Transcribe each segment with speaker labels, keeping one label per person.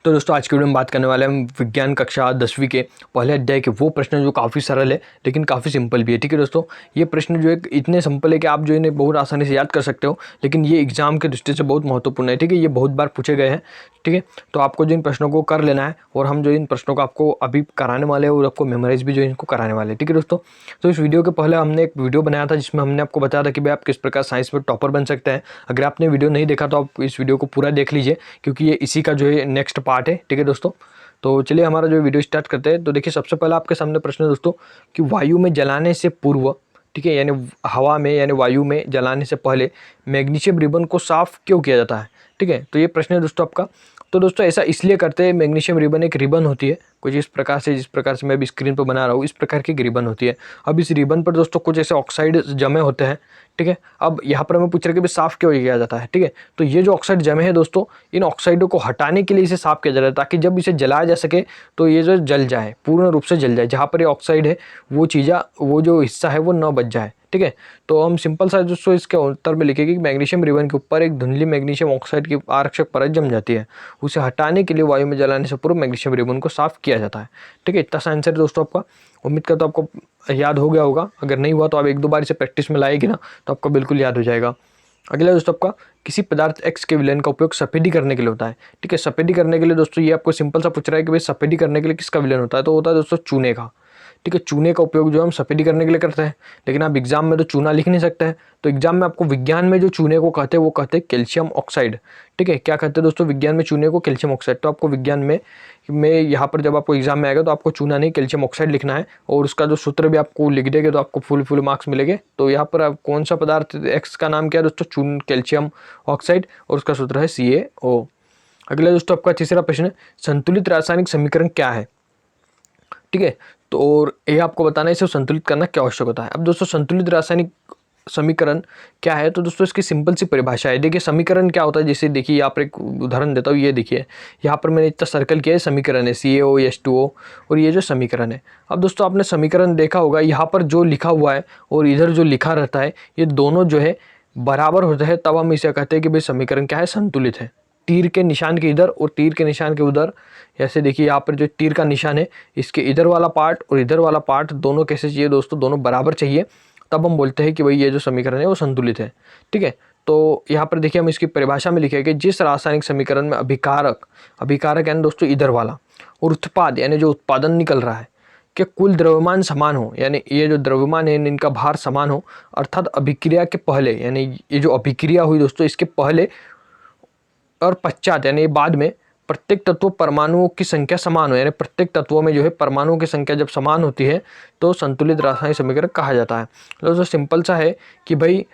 Speaker 1: तो दोस्तों आज की वीडियो में बात करने वाले हैं हम विज्ञान कक्षा 10वीं के पहले अध्याय के वो प्रश्न जो काफ़ी सरल है लेकिन काफ़ी सिंपल भी है। ठीक है दोस्तों, ये प्रश्न जो है इतने सिंपल है कि आप जो इन्हें बहुत आसानी से याद कर सकते हो, लेकिन ये एग्जाम के दृष्टि से बहुत महत्वपूर्ण है। ठीक है, ये बहुत बार पूछे गए हैं। ठीक है, तो आपको जो इन प्रश्नों को कर लेना है और हम जो इन प्रश्नों को आपको अभी कराने वाले हैं और आपको मेमोराइज भी जो इनको कराने वाले हैं। ठीक है दोस्तों, तो इस वीडियो के पहले हमने एक वीडियो बनाया था जिसमें हमने आपको बताया था कि भाई आप किस प्रकार साइंस में टॉपर बन सकते हैं। अगर आपने वीडियो नहीं देखा तो आप इस वीडियो को पूरा देख लीजिए क्योंकि ये इसी का जो है नेक्स्ट पार्ट है। ठीक है दोस्तों, तो चलिए हमारा जो वीडियो स्टार्ट करते हैं। तो देखिए सबसे पहले आपके सामने प्रश्न है दोस्तों कि वायु में जलाने से पूर्व, ठीक है, यानी हवा में यानी वायु में जलाने से पहले मैग्नीशियम रिबन को साफ क्यों किया जाता है। ठीक है, तो ये प्रश्न है दोस्तों आपका। तो दोस्तों ऐसा इसलिए करते हैं, मैग्नीशियम रिबन एक रिबन होती है कुछ इस प्रकार से, जिस प्रकार से मैं अभी स्क्रीन पर बना रहा हूँ इस प्रकार की रिबन होती है। अब इस रिबन पर दोस्तों कुछ ऐसे ऑक्साइड जमे होते हैं। ठीक है, अब यहाँ पर हमें पूछ रहे कि भाई साफ क्यों किया जाता है। ठीक है, तो ये जो ऑक्साइड जमे हैं दोस्तों, इन ऑक्साइडों को हटाने के लिए इसे साफ किया जाता है ताकि जब इसे जलाया जा सके तो ये जो जल जाए, पूर्ण रूप से जल जाए। जहाँ पर ये ऑक्साइड है वो जो हिस्सा है वो न बच जाए। ठीक है, तो हम सिंपल सा दोस्तों इसके उत्तर में लिखेंगे कि मैग्नीशियम रिबन के ऊपर एक धुंधली मैग्नीशियम ऑक्साइड की आरक्षक परत जम जाती है, उसे हटाने के लिए वायु में जलाने से पूर्व मैग्नीशियम रिबन को साफ किया जाता है। ठीक है, इतना सा आंसर है दोस्तों आपका। उम्मीद करता हूं आपको याद हो गया होगा। अगर नहीं हुआ तो आप एक दो बार इसे प्रैक्टिस में लाएगी ना तो आपको बिल्कुल याद हो जाएगा। अगला दोस्तों आपका, किसी पदार्थ एक्स के विलयन का उपयोग सफेदी करने के लिए होता है। ठीक है, सफेदी करने के लिए दोस्तों ये आपको सिंपल सा पूछ रहा है कि भाई सफेदी करने के लिए किसका विलयन होता है, तो होता है दोस्तों चूने का। ठीक है, चूने का उपयोग जो हम सफेदी करने के लिए करते हैं, लेकिन आप एग्जाम में तो चूना लिख नहीं सकते हैं। तो एग्जाम में आपको विज्ञान में जो चूने को कहते हैं वो कहते हैं कैल्शियम ऑक्साइड। ठीक है, क्या कहते हैं दोस्तों विज्ञान में चूने को, कैल्शियम ऑक्साइड। तो आपको विज्ञान में यहाँ पर जब आपको एग्जाम में आएगा तो आपको चूना नहीं कैल्शियम ऑक्साइड लिखना है और उसका जो सूत्र भी आपको लिख देंगे तो आपको फुल मार्क्स मिलेंगे। तो यहाँ पर आप कौन सा पदार्थ एक्स का नाम क्या है दोस्तों, चून कैल्शियम ऑक्साइड, और उसका सूत्र है CaO। अगला दोस्तों आपका तीसरा प्रश्न है, संतुलित रासायनिक समीकरण क्या है। ठीक है, तो और ये आपको बताना है इसे संतुलित करना क्या आवश्यक होता है। अब दोस्तों संतुलित रासायनिक समीकरण क्या है, तो दोस्तों इसकी सिंपल सी परिभाषा है। देखिए समीकरण क्या होता है, जैसे देखिए यहाँ पर एक उदाहरण देता हूँ। ये देखिए यहाँ पर मैंने इतना सर्कल किया है, समीकरण है CaOH2O और ये जो समीकरण है। अब दोस्तों आपने समीकरण देखा होगा, यहाँ पर जो लिखा हुआ है और इधर जो लिखा रहता है ये दोनों जो है बराबर होते हैं, तब हम इसे कहते हैं कि भाई समीकरण क्या है, संतुलित है। तीर के निशान के इधर और तीर के निशान के उधर, जैसे देखिए यहाँ पर जो तीर का निशान है इसके इधर वाला पार्ट और इधर वाला पार्ट दोनों कैसे चाहिए दोस्तों, दोनों बराबर चाहिए, तब हम बोलते हैं कि भाई ये जो समीकरण है वो संतुलित है। ठीक है, तो यहाँ पर देखिए हम इसकी परिभाषा में लिखे कि जिस रासायनिक समीकरण में अभिकारक यानी दोस्तों इधर वाला, और उत्पाद यानी जो उत्पादन निकल रहा है कि कुल द्रव्यमान समान हो, यानी ये जो द्रव्यमान है इनका भार समान हो, अर्थात अभिक्रिया के पहले, यानी ये जो अभिक्रिया हुई दोस्तों इसके पहले और पश्चात यानी बाद में प्रत्येक तत्व परमाणुओं की संख्या समान हो, यानी प्रत्येक तत्वों में जो है परमाणुओं की संख्या जब समान होती है तो संतुलित रासायनिक समीकरण कहा जाता है। दोस्तों सिंपल सा है कि भाई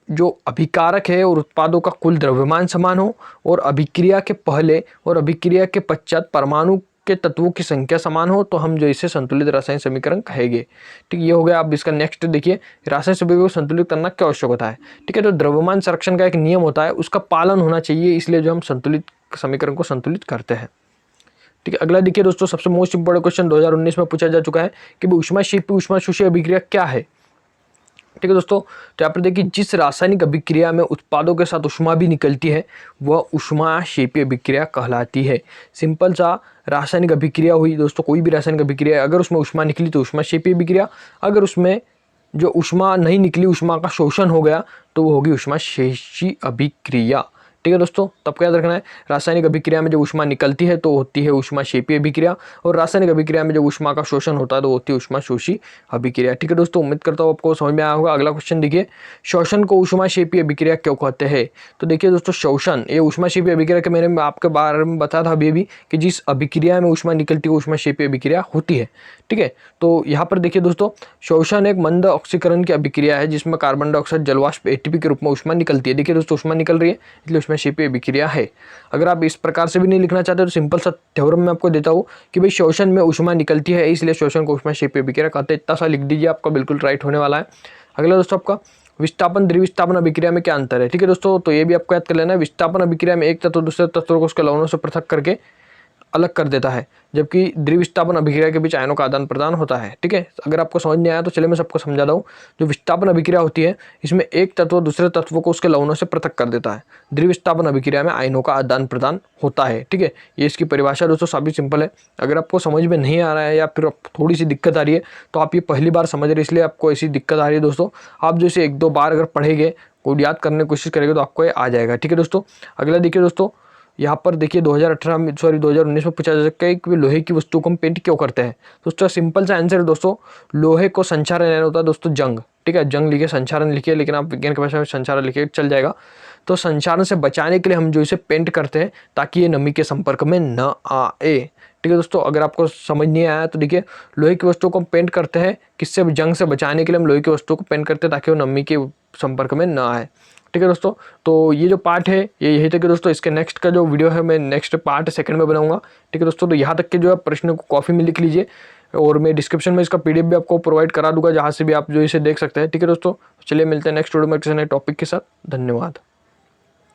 Speaker 1: जो अभिकारक है और उत्पादों का कुल द्रव्यमान समान हो और अभिक्रिया के पहले और अभिक्रिया के पश्चात परमाणु के तत्वों की संख्या समान हो, तो हम जो इसे संतुलित रासायनिक समीकरण कहेंगे। ठीक, ये हो गया। अब इसका नेक्स्ट देखिए, रासायनिक समीकरण को संतुलित करना क्या आवश्यक होता है। ठीक है, तो द्रव्यमान संरक्षण का एक नियम होता है, उसका पालन होना चाहिए, इसलिए जो हम संतुलित समीकरण को संतुलित करते हैं। ठीक है, अगला देखिए दोस्तों, सबसे मोस्ट इंपोर्टेंट क्वेश्चन 2019 में पूछा जा चुका है कि ऊष्माक्षेपी ऊष्माशोषी अभिक्रिया क्या है। ठीक है दोस्तों, तो यहाँ पर देखिए जिस रासायनिक अभिक्रिया में उत्पादों के साथ ऊष्मा भी निकलती है वह ऊष्माक्षेपी अभिक्रिया कहलाती है। सिंपल सा रासायनिक अभिक्रिया हुई दोस्तों, कोई भी रासायनिक अभिक्रिया अगर उसमें ऊष्मा निकली तो ऊष्माक्षेपी अभिक्रिया, अगर उसमें जो ऊष्मा नहीं निकली, ऊष्मा का शोषण हो गया, तो वो होगी ऊष्माक्षेपी अभिक्रिया। ठीक है दोस्तों, तब क्या याद रखना है, रासायनिक अभिक्रिया में जो ऊष्मा निकलती है तो होती है ऊष्माक्षेपी अभिक्रिया, और रासायनिक अभिक्रिया में जो ऊष्मा का शोषण होता है तो होती है ऊष्माशोषी अभिक्रिया। ठीक है दोस्तों, उम्मीद करता हूँ आपको समझ में आया होगा। अगला क्वेश्चन देखिए, शोषण को ऊष्माक्षेपी अभिक्रिया क्यों कहते हैं। तो देखिए दोस्तों, शोषण ये ऊष्माक्षेपी अभिक्रिया के मैंने आपके बारे में बताया था अभी कि जिस अभिक्रिया में ऊष्मा निकलती है ऊष्माक्षेपी अभिक्रिया होती है। ठीक है, तो यहाँ पर देखिए दोस्तों, शोषण एक मंद ऑक्सीकरण की अभिक्रिया है जिसमें कार्बन डाइऑक्साइड जलवाष्प ATP के रूप में ऊष्मा निकलती है। देखिए दोस्तों, ऊष्मा निकल रही है इसलिए ऊष्माक्षेपी अभिक्रिया है। अगर आप इस प्रकार से भी नहीं लिखना चाहते तो सिंपल सा थ्योरम में आपको देता हूँ कि भाई शोषण में ऊष्मा निकलती है इसलिए शोषण को ऊष्माक्षेपी अभिक्रिया कहते हैं। इतना सा लिख दीजिए, आपका बिल्कुल राइट होने वाला है। अगला दोस्तों आपका, विस्थापन द्विविस्थापन अभिक्रिया में क्या अंतर है। ठीक है दोस्तों, तो ये भी आपको याद कर लेना है। विस्थापन अभिक्रिया में एक तत्व दूसरे तत्व को उसके लवणों से पृथक करके अलग कर देता है, जबकि द्विविस्थापन अभिक्रिया के बीच आयनों का आदान प्रदान होता है। ठीक है, अगर आपको समझ नहीं आया तो चलिए मैं सबको समझा दूँ। जो विस्थापन अभिक्रिया होती है, इसमें एक तत्व दूसरे तत्व को उसके लवणों से पृथक कर देता है। द्विविस्थापन अभिक्रिया में आयनों का आदान प्रदान होता है। ठीक है, ये इसकी परिभाषा दोस्तों काफी सिंपल है। अगर आपको समझ में नहीं आ रहा है या फिर थोड़ी सी दिक्कत आ रही है तो आप ये पहली बार समझ रहे हैं इसलिए आपको ऐसी दिक्कत आ रही है दोस्तों। आप जो इसे 1-2 बार अगर पढ़ेंगे, कोड याद करने की कोशिश करेंगे तो आपको ये आ जाएगा। ठीक है दोस्तों, अगला देखिए दोस्तों, यहाँ पर देखिए 2019 में पूछा जा सकता है कि लोहे की वस्तु को हम पेंट क्यों करते हैं। तो उसका सिंपल सा आंसर है दोस्तों, लोहे को संक्षारण यानी होता है दोस्तों जंग। ठीक है, जंग लिखिए, संक्षारण लिखिए, लेकिन आप विज्ञान की भाषा में संक्षारण लिखिए चल जाएगा। तो संक्षारण से बचाने के लिए हम जो इसे पेंट करते हैं ताकि ये नमी के संपर्क में न आए। ठीक है दोस्तों, अगर आपको समझ नहीं आया तो देखिए, लोहे की वस्तु को हम पेंट करते हैं किससे, जंग से बचाने के लिए हम लोहे की वस्तु को पेंट करते हैं ताकि वो नमी के संपर्क में न आए। ठीक है दोस्तों, तो ये जो पार्ट है ये यही तक है दोस्तों। इसके नेक्स्ट का जो वीडियो है मैं नेक्स्ट पार्ट सेकंड में बनाऊंगा। ठीक है दोस्तों, तो यहाँ तक के जो है प्रश्न को कॉपी में लिख लीजिए और मैं डिस्क्रिप्शन में इसका पीडीएफ भी आपको प्रोवाइड करा दूंगा, जहाँ से भी आप जो इसे देख सकते हैं। ठीक है दोस्तों, चलिए मिलते हैं नेक्स्ट वीडियो में किसी नए टॉपिक के साथ। धन्यवाद।